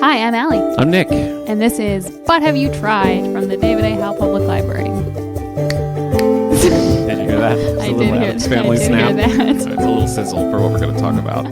Hi, I'm Allie. I'm Nick. And this is But Have You Tried from the David A. Howe Public Library. Did you hear that? It's I a did little hear Addams that. Family I did snap. hear that. So it's a little sizzle for what we're going to talk about.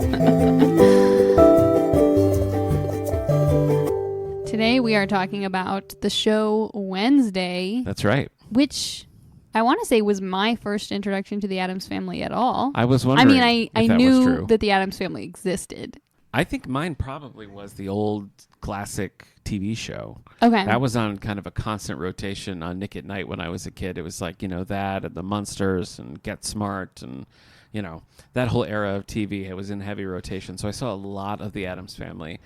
Today we are talking about the show Wednesday, That's right. which I want to say was my first introduction to the Addams Family at all. I was wondering I if that was knew true. that the Addams Family existed. I think mine probably was the old classic TV show. Okay. That was on kind of a constant rotation on Nick at Night when I was a kid. It was like, that and the Munsters and Get Smart and, that whole era of TV. It was in heavy rotation. So I saw a lot of the Addams Family.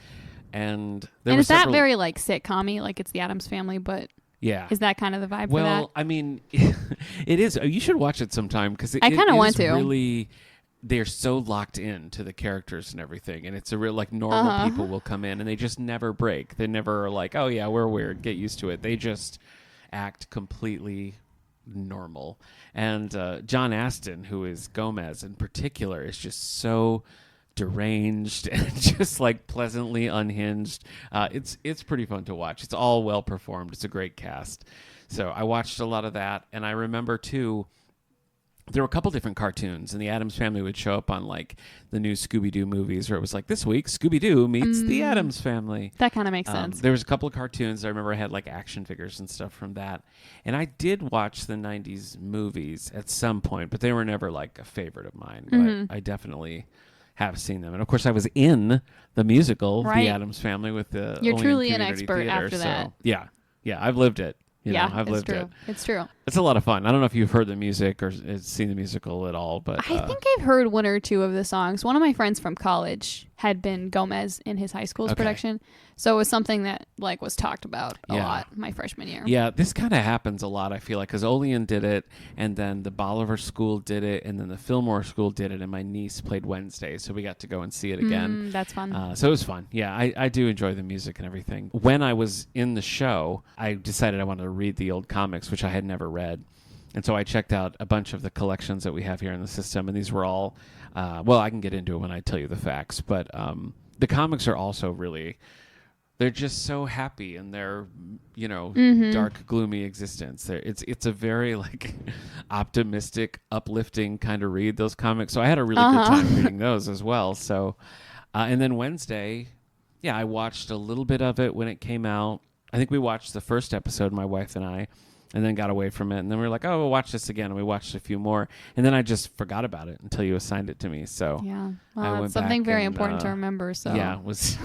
And there is several... that very like sitcom-y, like it's the Addams Family, but Yeah. is that kind of the vibe for that? Well, I mean, it is. You should watch it sometime because I kind of want to. Really, they're so locked in to the characters and everything, and it's a real like normal people will come in and they just never break. They never are like, oh yeah, we're weird, get used to it. They just act completely normal. And John Astin, who is Gomez in particular, is just so deranged and just like pleasantly unhinged. It's pretty fun to watch. It's all well performed. It's a great cast. So I watched a lot of that, and I remember too, there were a couple different cartoons, and the Addams Family would show up on like the new Scooby-Doo movies, where it was like, this week Scooby-Doo meets the Addams Family. That kind of makes sense. There was a couple of cartoons. I remember I had like action figures and stuff from that. And I did watch the 90s movies at some point, but they were never like a favorite of mine. But I definitely have seen them. And of course I was in the musical, The Addams Family, with the You're Olean truly an Community expert Theater, after so, that. Yeah, I've lived it. I've lived true. it. It's true. It's a lot of fun. I don't know if you've heard the music or seen the musical at all, but I think I've heard one or two of the songs. One of my friends from college had been Gomez in his high school's production, so it was something that like was talked about a lot my freshman year. Yeah, this kind of happens a lot, I feel like, because Olean did it, and then the Bolivar School did it, and then the Fillmore School did it, and my niece played Wednesday, so we got to go and see it again. That's fun. So it was fun. Yeah, I do enjoy the music and everything. When I was in the show, I decided I wanted to read the old comics, which I had never read. And so I checked out a bunch of the collections that we have here in the system, and these were all, I can get into it when I tell you the facts, but the comics are also really, they're just so happy in their, dark, gloomy existence. It's a very like optimistic, uplifting kind of read, those comics. So I had a really good time reading those as well. So, and then Wednesday, I watched a little bit of it when it came out. I think we watched the first episode, my wife and I, and then got away from it. And then we were like, oh, we'll watch this again. And we watched a few more. And then I just forgot about it until you assigned it to me. So it's something very important to remember. So yeah, it was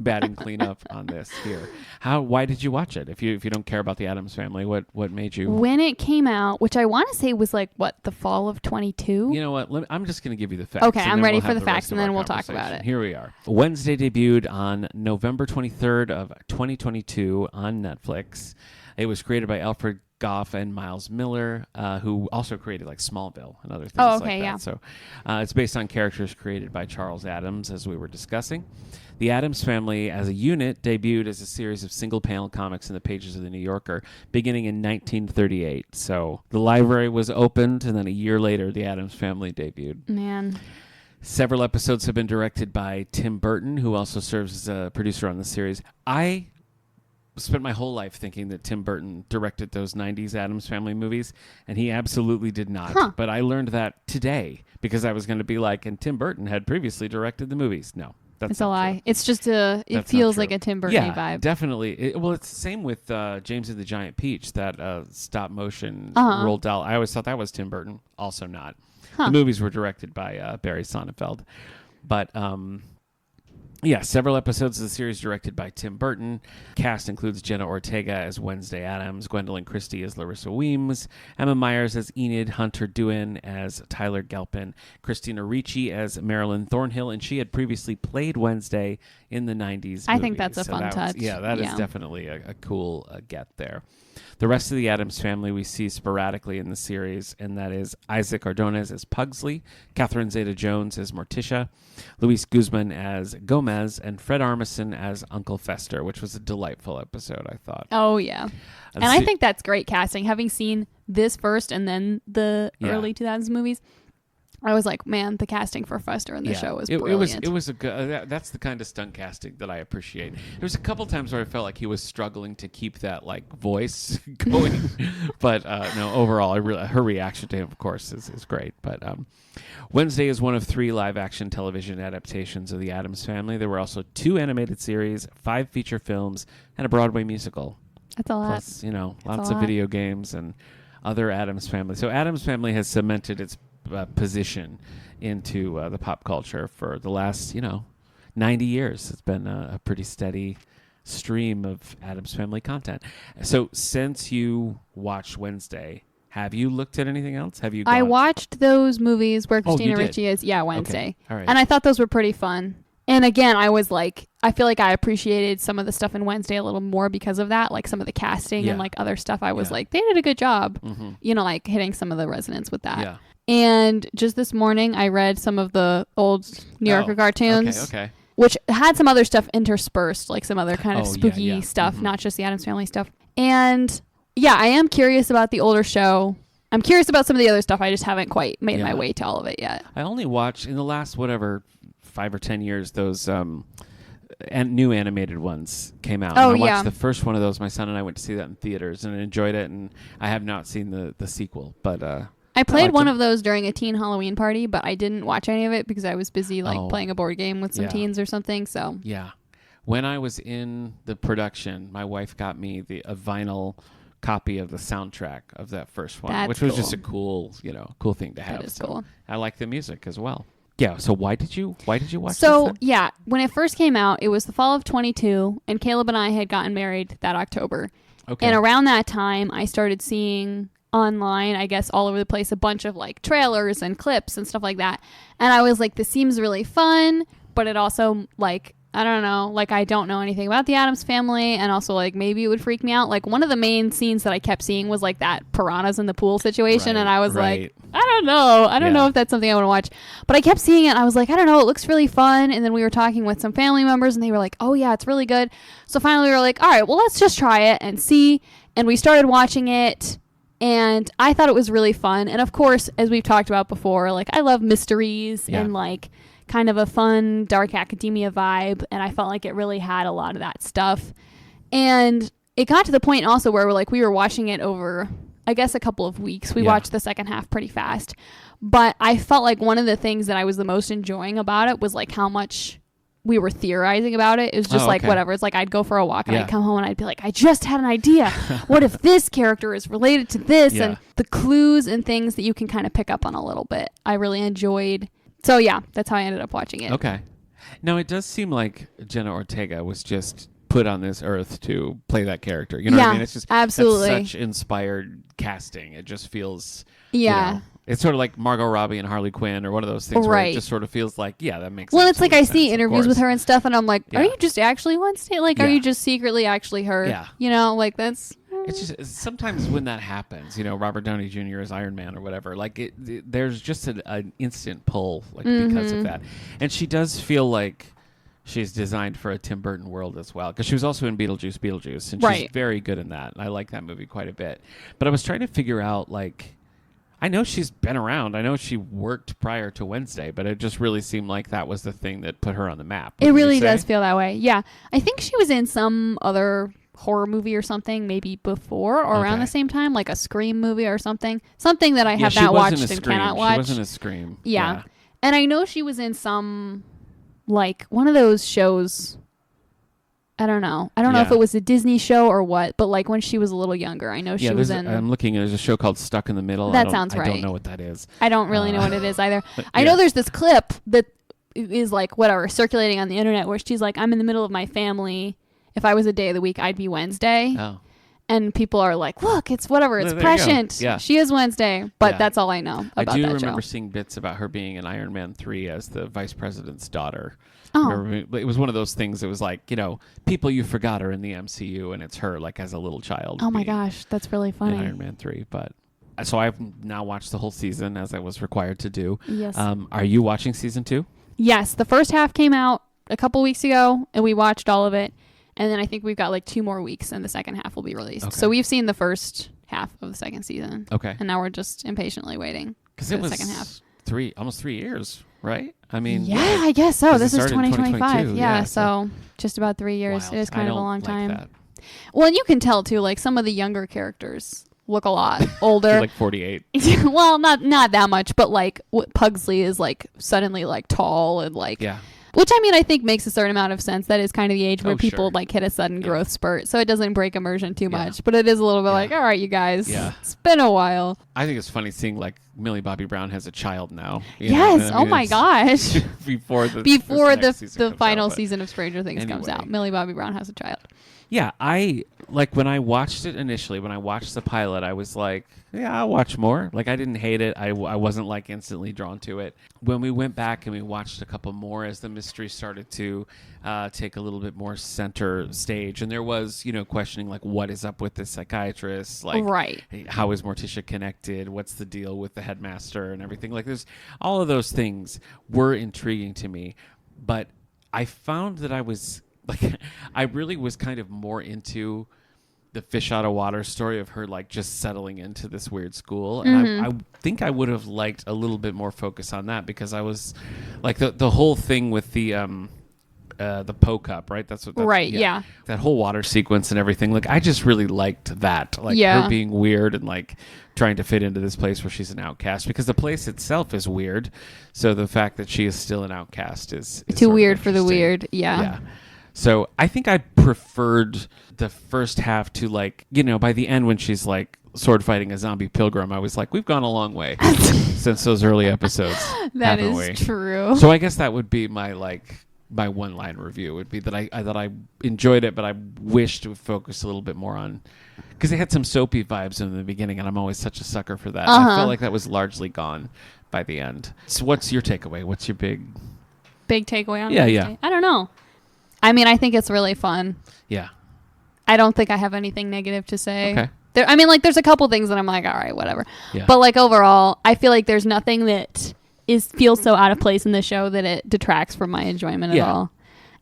batting cleanup on this here. Why did you watch it? If you don't care about the Addams Family, what made you? When it came out, which I want to say was like the fall of 22. You know what? I'm just going to give you the facts. Okay, I'm ready for the facts, and then we'll talk about it. Here we are. Wednesday debuted on November 23rd of 2022 on Netflix. It was created by Alfred Goff and Miles Miller, who also created like Smallville and other things like that. Yeah. So it's based on characters created by Charles Addams, as we were discussing. The Addams Family as a unit debuted as a series of single-panel comics in the pages of The New Yorker, beginning in 1938. So the library was opened, and then a year later, the Addams Family debuted. Man. Several episodes have been directed by Tim Burton, who also serves as a producer on the series. I spent my whole life thinking that Tim Burton directed those 90s Addams Family movies, and he absolutely did not. But I learned that today because I was going to be like, and Tim Burton had previously directed the movies. No, that's a lie. True. It's just it feels like a Tim Burton vibe. Definitely. It's the same with James and the Giant Peach, that stop motion rolled doll. I always thought that was Tim Burton. Also not. The movies were directed by Barry Sonnenfeld. But several episodes of the series directed by Tim Burton. Cast includes Jenna Ortega as Wednesday Addams, Gwendolyn Christie as Larissa Weems, Emma Myers as Enid, Hunter Doohan as Tyler Galpin, Christina Ricci as Marilyn Thornhill, and she had previously played Wednesday in the 90s I think that's a fun touch. That is definitely a cool get there. The rest of the Addams Family we see sporadically in the series, and that is Isaac Ordonez as Pugsley, Catherine Zeta-Jones as Morticia, Luis Guzman as Gomez, and Fred Armisen as Uncle Fester, which was a delightful episode, I thought. Oh, yeah. And I think that's great casting. Having seen this first and then the early 2000s movies, I was like, man, the casting for Fester in the show was brilliant. It was a good. That's the kind of stunt casting that I appreciate. There was a couple times where I felt like he was struggling to keep that like voice going, but no. Overall, her reaction to him, of course, is great. But Wednesday is one of 3 live-action television adaptations of the Addams Family. There were also 2 animated series, 5 feature films, and a Broadway musical. That's a lot. Plus, lots of video games and other Addams Family. So Addams Family has cemented its position into the pop culture for the last 90 years. It's been a pretty steady stream of Addams Family content. So since you watched Wednesday, have you looked at anything else? I watched those movies where Christina Ricci is Wednesday. Okay. All right. And I thought those were pretty fun. And again, I was like, I feel like I appreciated some of the stuff in Wednesday a little more because of that, like some of the casting and like other stuff. I was like, they did a good job, like hitting some of the resonance with that. Yeah. And just this morning, I read some of the old New Yorker cartoons, okay. which had some other stuff interspersed, like some other kind of spooky stuff, not just the Addams Family stuff. And yeah, I am curious about the older show. I'm curious about some of the other stuff. I just haven't quite made my way to all of it yet. I only watched in the last 5 or 10 years those and new animated ones came out. Oh, and I watched the first one of those. My son and I went to see that in theaters and enjoyed it. And I have not seen the sequel, but I played one of those during a teen Halloween party, but I didn't watch any of it because I was busy playing a board game with some teens or something. So yeah, when I was in the production, my wife got me a vinyl copy of the soundtrack of that first one, which was just a cool thing to have. That is cool. I like the music as well. Yeah. So why did you watch this So yeah, when it first came out, it was the fall of 22, and Caleb and I had gotten married that October. Okay. And around that time, I started seeing online, I guess all over the place, a bunch of like trailers and clips and stuff like that. And I was like, this seems really fun, but it also like, I don't know, like I don't know anything about the Addams Family, and also like maybe it would freak me out. Like one of the main scenes that I kept seeing was like that piranhas in the pool situation, and I was like, I don't know if that's something I want to watch. But I kept seeing it and I was like, I don't know, it looks really fun. And then we were talking with some family members and they were like, oh yeah, it's really good. So finally we were like, all right, well let's just try it and see. And we started watching it. And I thought it was really fun. And of course, as we've talked about before, like I love mysteries and like kind of a fun dark academia vibe. And I felt like it really had a lot of that stuff. And it got to the point also where we were watching it over, I guess, a couple of weeks. We watched the second half pretty fast. But I felt like one of the things that I was the most enjoying about it was like how much we were theorizing about it. It was just whatever. It's like I'd go for a walk and I'd come home and I'd be like, I just had an idea. What if this character is related to this? And the clues and things that you can kind of pick up on a little bit, I really enjoyed. So yeah, that's how I ended up watching it. Okay. Now it does seem like Jenna Ortega was just put on this earth to play that character. You know what I mean? It's just absolutely such inspired casting. It just feels it's sort of like Margot Robbie and Harley Quinn or one of those things where it just sort of feels like, that makes sense. Well, it's like I see interviews with her and stuff and I'm like, are you just actually Wednesday? Like, are you just secretly actually her? Yeah. You know, like that's... It's just sometimes when that happens, Robert Downey Jr. as Iron Man or whatever, like there's just an instant pull because of that. And she does feel like she's designed for a Tim Burton world as well, because she was also in Beetlejuice, and she's very good in that. And I like that movie quite a bit. But I was trying to figure out, I know she's been around. I know she worked prior to Wednesday, but it just really seemed like that was the thing that put her on the map. It really does feel that way. Yeah. I think she was in some other horror movie or something maybe before or around the same time, like a Scream movie or something that I have not watched and cannot watch. She wasn't a Scream. Yeah. And I know she was in some one of those shows. I don't know if it was a Disney show or what, but when she was a little younger, I know she was in... I'm looking, there's a show called Stuck in the Middle. That sounds right. I don't know what that is. I don't really know what it is either. I know there's this clip that is circulating on the internet where she's like, I'm in the middle of my family. If I was a day of the week, I'd be Wednesday. Oh. And people are like, look, it's whatever. It's prescient. Yeah. She is Wednesday. But that's all I know about that show. I do remember seeing bits about her being in Iron Man 3 as the vice president's daughter. Oh. It was one of those things that was people you forgot are in the MCU, and it's her as a little child. Oh my gosh, that's really funny. In Iron Man 3. But so I've now watched the whole season, as I was required to do. Yes. Are you watching season 2? Yes. The first half came out a couple weeks ago, and we watched all of it. And then I think we've got 2 more weeks and the second half will be released. Okay. So we've seen the first half of the second season. Okay. And now we're just impatiently waiting for the second half. almost 3 years, right? I mean, yeah, I guess so. This is started in 2025. Yeah, yeah, so just about 3 years. wild. It is kind of a long like time. that. Well, and you can tell too, like some of the younger characters look a lot older. Like 48. Well, not that much, but like Pugsley is like suddenly like tall and like, Yeah. which I mean I think makes a certain amount of sense. That is kind of the age where people sure. like hit a sudden growth spurt, so it doesn't break immersion too Yeah. much. But it is a little bit like, all right, you guys, Yeah. it's been a while. I think it's funny seeing like Millie Bobby Brown has a child now. You know? Yes. And I mean, Oh my gosh. before the final comes out, season of Stranger Things comes Anyway. out, Millie Bobby Brown has a child. Yeah, I like when I watched it initially. When I watched the pilot, I was like, "Yeah, I'll watch more." Like I didn't hate it. I wasn't like instantly drawn to it. When we went back and we watched a couple more, as the mystery started to take a little bit more center stage, and there was questioning like, what is up with this psychiatrist? Like, Right. how is Morticia connected? What's the deal with the headmaster and everything? Like, there's all of those things were intriguing to me, but I found that I was. Like, I really was kind of more into the fish out of water story of her, like, just settling into this weird school. And I think I would have liked a little bit more focus on that, because I was, like, the whole thing with the Poe Cup, right? That's Right, yeah. That whole water sequence and everything. Like, I just really liked that. Like, her being weird and, like, trying to fit into this place where she's an outcast, because the place itself is weird. So the fact that she is still an outcast is too weird for the weird. Yeah. So I think I preferred the first half to, like, by the end when she's like sword fighting a zombie pilgrim, I was like, we've gone a long way since those early episodes. That haven't is we? true. So I guess that would be my one line review would be that I enjoyed it, but I wish to focus a little bit more on, because they had some soapy vibes in the beginning, and I'm always such a sucker for that. I feel like that was largely gone by the end. So what's your takeaway? What's your big takeaway on Wednesday? Yeah. I don't know. I mean, I think it's really fun. Yeah. I don't think I have anything negative to say. Okay. There's a couple things that I'm like, all right, whatever. Yeah. But like overall, I feel like there's nothing that feels so out of place in the show that it detracts from my enjoyment at all.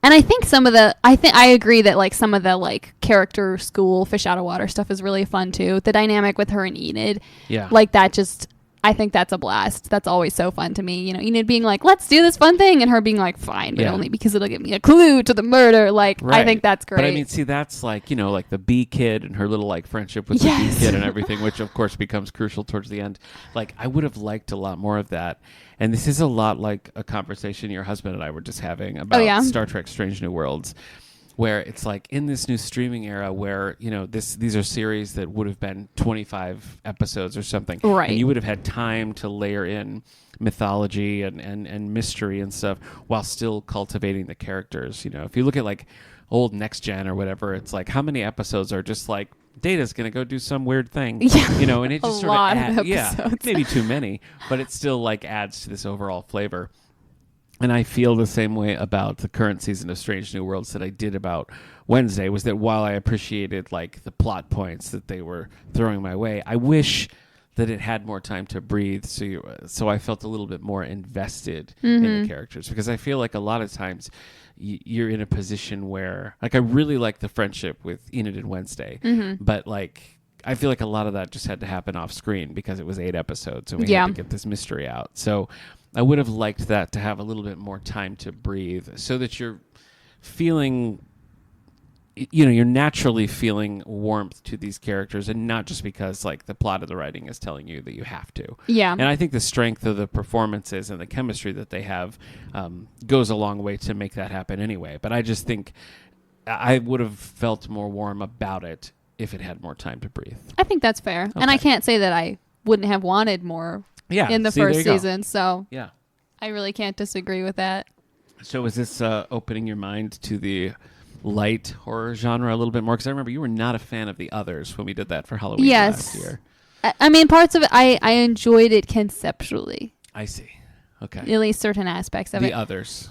And I think I agree that like some of the like character school fish out of water stuff is really fun too. The dynamic with her and Enid. Yeah. Like that I think that's a blast. That's always so fun to me. Enid being like, let's do this fun thing. And her being like, fine, but only because it'll give me a clue to the murder. Like, right. I think that's great. But I mean, see, that's like, like the bee kid and her little like friendship with the bee kid and everything, which of course becomes crucial towards the end. Like, I would have liked a lot more of that. And this is a lot like a conversation your husband and I were just having about Star Trek Strange New Worlds, where it's like in this new streaming era where, these are series that would have been 25 episodes or something. Right. And you would have had time to layer in mythology and mystery and stuff while still cultivating the characters. If you look at like old Next Gen or whatever, it's like how many episodes are just like Data's going to go do some weird thing, and it just sort of adds, maybe too many, but it still like adds to this overall flavor. And I feel the same way about the current season of Strange New Worlds that I did about Wednesday, was that while I appreciated like the plot points that they were throwing my way, I wish that it had more time to breathe. So I felt a little bit more invested in the characters, because I feel like a lot of times you're in a position where, like, I really like the friendship with Enid and Wednesday, but like, I feel like a lot of that just had to happen off screen because it was 8 episodes and we had to get this mystery out. So I would have liked that to have a little bit more time to breathe, so that you're feeling, you're naturally feeling warmth to these characters, and not just because like the plot of the writing is telling you that you have to. Yeah. And I think the strength of the performances and the chemistry that they have goes a long way to make that happen anyway. But I just think I would have felt more warm about it if it had more time to breathe. I think that's fair. Okay. And I can't say that I wouldn't have wanted more in the first season. So yeah, I really can't disagree with that. So is this opening your mind to the light horror genre a little bit more? Because I remember you were not a fan of The Others when we did that for Halloween last year. I mean, parts of it, I enjoyed it conceptually. I see. Okay. At least certain aspects of it. The Others.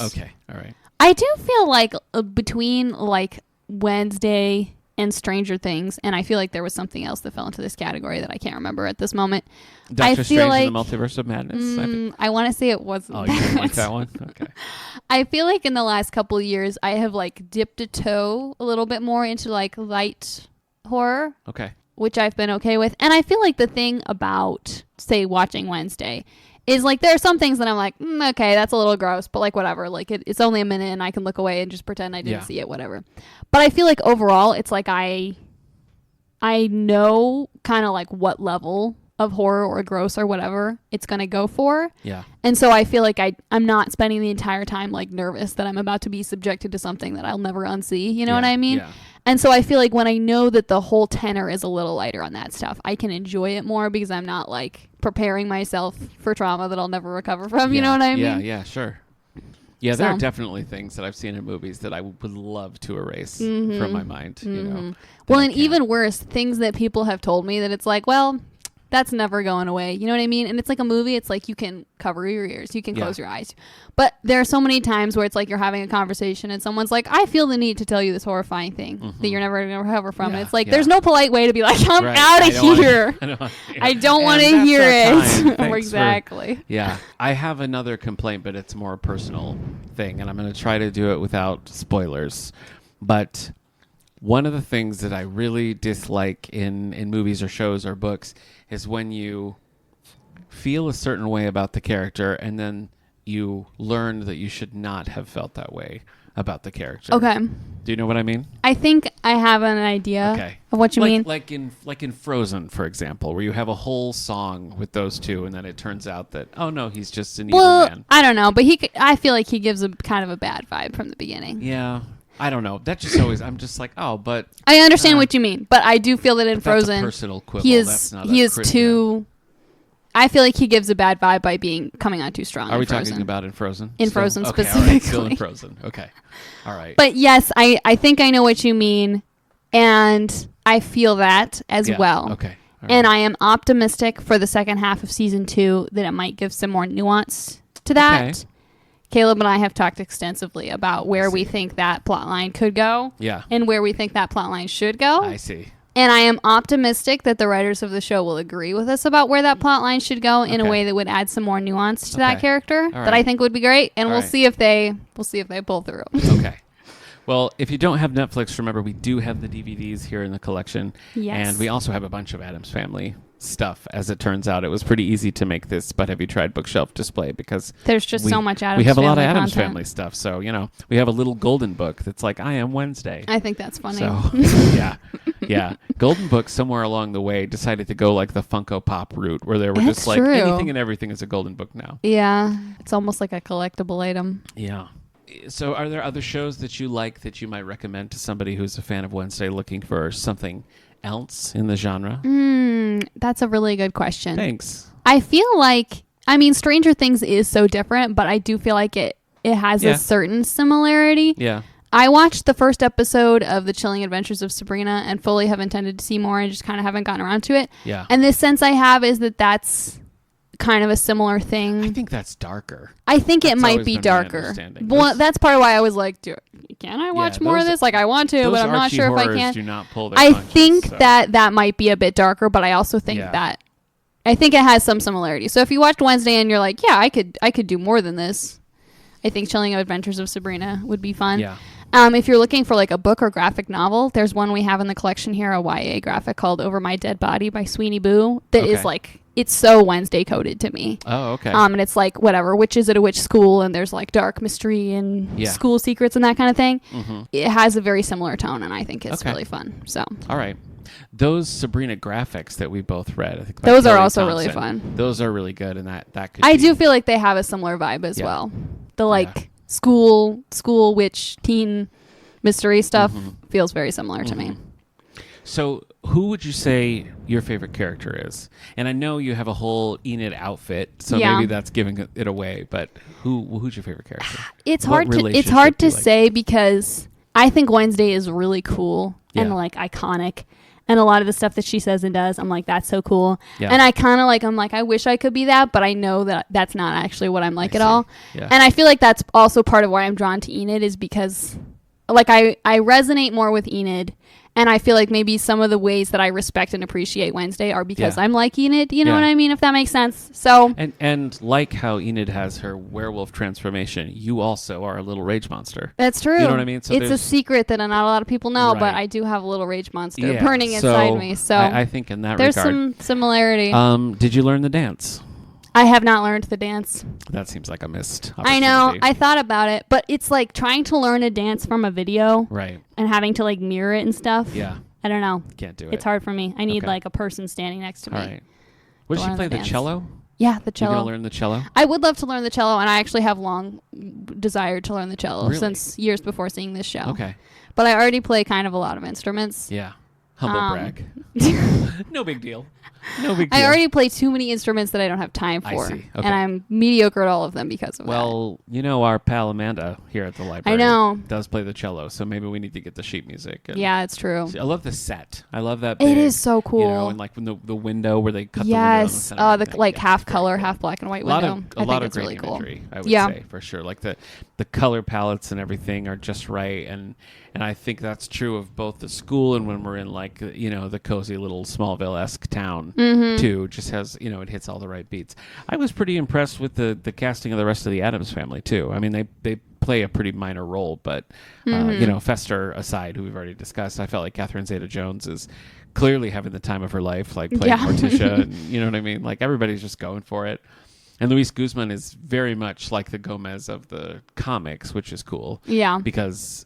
Okay. All right. I do feel like between like Wednesday and Stranger Things, and I feel like there was something else that fell into this category that I can't remember at this moment. Doctor Strange in the Multiverse of Madness. I want to say it wasn't. Oh, you didn't like that one? Okay. I feel like in the last couple of years, I have like dipped a toe a little bit more into like light horror. Okay. Which I've been okay with. And I feel like the thing about, say, watching Wednesday is like there are some things that I'm like, okay, that's a little gross, but like whatever. Like it's only a minute and I can look away and just pretend I didn't see it, whatever. But I feel like overall it's like I know kind of like what level of horror or gross or whatever it's going to go for. Yeah. And so I feel like I'm not spending the entire time like nervous that I'm about to be subjected to something that I'll never unsee. You know what I mean? Yeah. And so I feel like when I know that the whole tenor is a little lighter on that stuff, I can enjoy it more because I'm not like preparing myself for trauma that I'll never recover from. You know what I mean? Yeah, sure. Yeah, there are definitely things that I've seen in movies that I would love to erase from my mind. You know. Well, and even worse, things that people have told me that it's like, well, that's never going away. You know what I mean? And it's like a movie. It's like you can cover your ears. You can close your eyes. But there are so many times where it's like you're having a conversation and someone's like, I feel the need to tell you this horrifying thing that you're never going to recover from. And it's like, there's no polite way to be like, I'm out of here. I don't want to hear it. Exactly. Yeah. I have another complaint, but it's more a personal thing. And I'm going to try to do it without spoilers. But one of the things that I really dislike in movies or shows or books is when you feel a certain way about the character and then you learn that you should not have felt that way about the character. Okay. Do you know what I mean? I think I have an idea of what you mean. Like in Frozen, for example, where you have a whole song with those two and then it turns out that, oh no, he's just an evil man. I don't know, but I feel like he gives a kind of a bad vibe from the beginning. Yeah. I don't know. That just always, I'm just like, oh, but I understand what you mean, but I do feel that in Frozen, that's a personal quibble. he is too. I feel like he gives a bad vibe by coming on too strong. Are we talking about in Frozen? In still? Frozen okay, specifically. All right, still in Frozen. Okay. All right. But yes, I think I know what you mean, and I feel that as well. Okay. Right. And I am optimistic for the second half of season 2 that it might give some more nuance to that. Okay. Caleb and I have talked extensively about where we think that plot line could go. Yeah. And where we think that plot line should go. I see. And I am optimistic that the writers of the show will agree with us about where that plot line should go in a way that would add some more nuance to that character that I think would be great. And we'll see if they pull through. Okay. Well, if you don't have Netflix, remember we do have the DVDs here in the collection. Yes. And we also have a bunch of Addams Family stuff. As it turns out, it was pretty easy to make this But Have You Tried bookshelf display because there's just so much Addams Family. We have a lot of Addams content. Family stuff. So, we have a little golden book that's like, I Am Wednesday. I think that's funny. So, yeah. Golden Book somewhere along the way decided to go like the Funko Pop route where they were just like, anything and everything is a golden book now. Yeah. It's almost like a collectible item. Yeah. So are there other shows that you like that you might recommend to somebody who's a fan of Wednesday looking for something else in the genre? That's a really good question. Thanks. I feel like, Stranger Things is so different, but I do feel like it has a certain similarity. Yeah. I watched the first episode of The Chilling Adventures of Sabrina and fully have intended to see more and just kind of haven't gotten around to it. Yeah. And the sense I have is that that's kind of a similar thing. I think that's darker. I think it might be darker. Well, that's part of why I was like, can I watch more of this? Like, I want to, but I'm not sure if I can. Do not pull their punches, think that might be a bit darker, but I also think I think it has some similarity. So if you watched Wednesday and you're like, yeah, I could do more than this, I think Chilling Adventures of Sabrina would be fun. Yeah. If you're looking for like a book or graphic novel, there's one we have in the collection here, a YA graphic called Over My Dead Body by Sweeney Boo that is like, it's so Wednesday coded to me. Oh, okay. And it's like, whatever, witches at a witch school, and there's like dark mystery and school secrets and that kind of thing. Mm-hmm. It has a very similar tone, and I think it's really fun. So. All right. Those Sabrina graphics that we both read, I think those are also really fun. Those are really good, and that could I do feel like they have a similar vibe as well. The school witch teen mystery stuff feels very similar to me. So who would you say your favorite character is? And I know you have a whole Enid outfit, so maybe that's giving it away, but who's your favorite character? It's hard to say because I think Wednesday is really cool and like iconic. And a lot of the stuff that she says and does, I'm like, that's so cool. Yeah. And I kind of I'm like, I wish I could be that, but I know that that's not actually what I'm like at all. Yeah. And I feel like that's also part of why I'm drawn to Enid is because like I resonate more with Enid. And I feel like maybe some of the ways that I respect and appreciate Wednesday are because I'm like Enid, you know what I mean, if that makes sense. So and like how Enid has her werewolf transformation, you also are a little rage monster. That's true. You know what I mean? So it's a secret that not a lot of people know, but I do have a little rage monster burning inside me. So I think in that there's regard, some similarity. Did you learn the dance? I have not learned the dance. That seems like a missed I know. I thought about it, but it's like trying to learn a dance from a video. Right. And having to like mirror it and stuff. Yeah. I don't know. Can't do it. It's hard for me. I need like a person standing next to me. All right. What does she play? The cello? Yeah, the cello. You're going to learn the cello? I would love to learn the cello, and I actually have long desired to learn the cello since years before seeing this show. Okay. But I already play kind of a lot of instruments. Yeah. Humble brag. No big deal. No big deal. I already play too many instruments that I don't have time for. I see. Okay. And I'm mediocre at all of them because of that. Well, you know our pal Amanda here at the library. I know. Does play the cello, so maybe we need to get the sheet music. Yeah, it's true. I love the set. I love that. It is so cool. You know, and like when the window where they cut the window. Yes. The like half color, half black and white window. A lot of great really imagery, cool. I would say, for sure. Like the color palettes and everything are just right, and I think that's true of both the school and when we're in like the cozy little Smallville-esque town too. Just has it hits all the right beats. I was pretty impressed with the casting of the rest of the Addams Family too. I mean they play a pretty minor role, but Fester aside, who we've already discussed, I felt like Catherine Zeta-Jones is clearly having the time of her life, like playing Morticia, and you know what I mean. Like everybody's just going for it. And Luis Guzman is very much like the Gomez of the comics, which is cool. Yeah. Because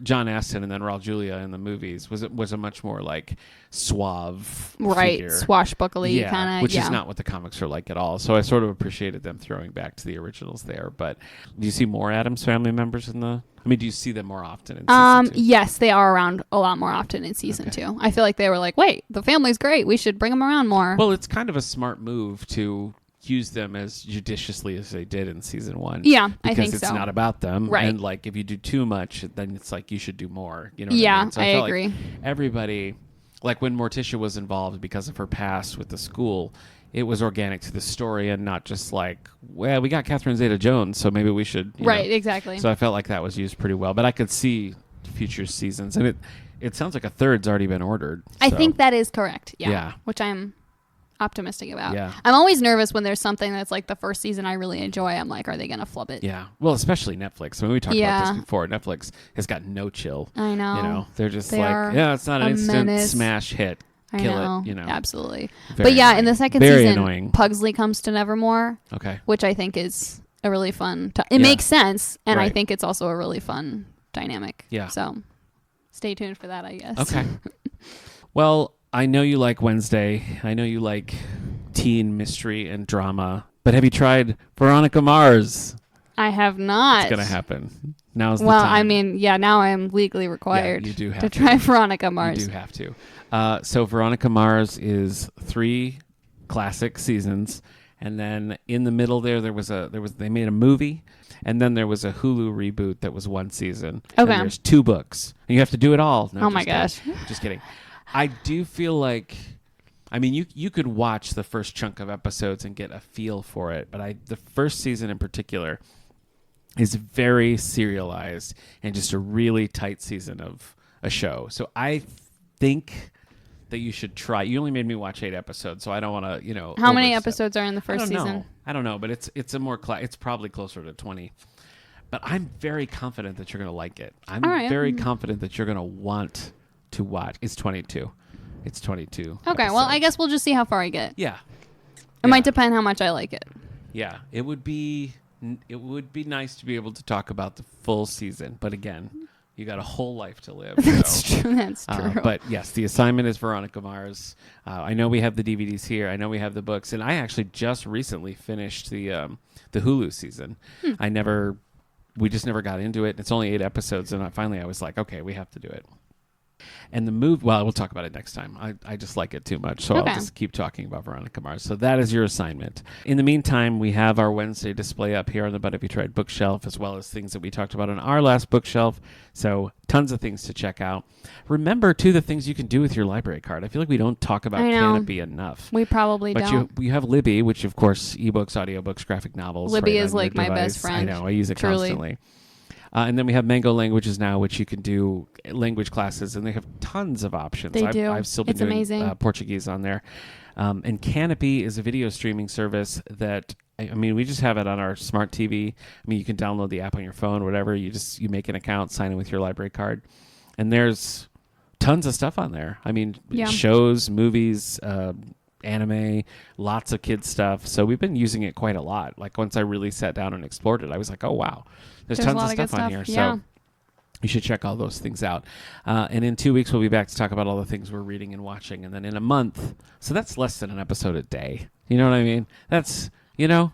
John Astin and then Raul Julia in the movies was a much more like suave figure. Swashbuckly kind of. Which is not what the comics are like at all. So I sort of appreciated them throwing back to the originals there. But do you see more Addams Family members in the... I mean, do you see them more often in season 2? Yes, they are around a lot more often in season 2. I feel like they were like, wait, the family's great. We should bring them around more. Well, it's kind of a smart move to use them as judiciously as they did in season 1. Yeah, I think so. Because it's not about them. Right. And like if you do too much, then it's like you should do more. You know what yeah, I mean? So I felt agree. Like everybody, like when Morticia was involved because of her past with the school, it was organic to the story and not just like, well, we got Catherine Zeta-Jones, so maybe we should. Right, exactly. So I felt like that was used pretty well. But I could see future seasons. And it sounds like a third's already been ordered. I think that is correct. Yeah. Which I'm optimistic about. Yeah. I'm always nervous when there's something that's like the first season I really enjoy. I'm like, are they going to flub it? Yeah. Well, especially Netflix. I mean, we talked about this before. Netflix has got no chill. I know. They're just They like, it's not an instant menace. Smash hit. Kill it. Absolutely. Very But yeah, annoying. in the second Very season, annoying. Pugsley comes to Nevermore. Okay. Which I think is a really fun... It makes sense, and I Right. think it's also a really fun dynamic. Yeah. So stay tuned for that, I guess. Okay. Well, I know you like Wednesday. I know you like teen mystery and drama. But have you tried Veronica Mars? I have not. It's going to happen. Now's the Well, time. I mean, now I am legally required you do have to try Veronica Mars. You do have to. So Veronica Mars is 3 classic seasons, and then in the middle they made a movie, and then there was a Hulu reboot that was 1 season. Okay. And there's 2 books. And you have to do it all. No, Oh my just gosh. kidding. Just kidding. I do feel like, I mean, you could watch the first chunk of episodes and get a feel for it, but the first season in particular is very serialized and just a really tight season of a show. So I think that you should try. You only made me watch 8 episodes, so I don't want to, How many overstep. episodes are in the first season? I don't know, but it's a more it's probably closer to 20. But I'm very confident that you're going to like it. I'm very confident that you're going to want to watch. It's 22. It's 22. Okay, well, I guess we'll just see how far I get. Yeah. It might depend how much I like it. Yeah, it would be nice to be able to talk about the full season, but again, you got a whole life to live. That's true. That's true. But yes, the assignment is Veronica Mars. I know we have the DVDs here. I know we have the books, and I actually just recently finished the Hulu season. We just never got into it. It's only 8 episodes, and finally I was like, okay, we have to do it. And the movie, well, we'll talk about it next time. I just like it too much, so I'll just keep talking about Veronica Mars. So that is your assignment. In the meantime, we have our Wednesday display up here on the But Have You Tried bookshelf, as well as things that we talked about on our last bookshelf. So tons of things to check out. Remember, too, the things you can do with your library card. I feel like we don't talk about Canopy enough. We probably don't. But you have Libby, which, of course, ebooks, audiobooks, graphic novels. Libby right is on like your my device. best friend. I know. I use it Truly. constantly. And then we have Mango Languages now, which you can do language classes, and they have tons of options. They do. I've still been It's doing amazing. Portuguese on there. And Canopy is a video streaming service that, I mean, we just have it on our smart TV. I mean, you can download the app on your phone, whatever. You make an account, sign in with your library card, and there's tons of stuff on there. I mean, shows, movies, anime, lots of kids stuff. So we've been using it quite a lot. Like once I really sat down and explored it, I was like, oh wow, there's tons of stuff on here. Yeah. So you should check all those things out. And in 2 weeks, we'll be back to talk about all the things we're reading and watching. And then in a month, so that's less than an episode a day. You know what I mean? That's, in a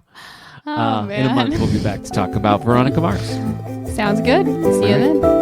month, we'll be back to talk about Veronica Mars. Sounds good. See you then.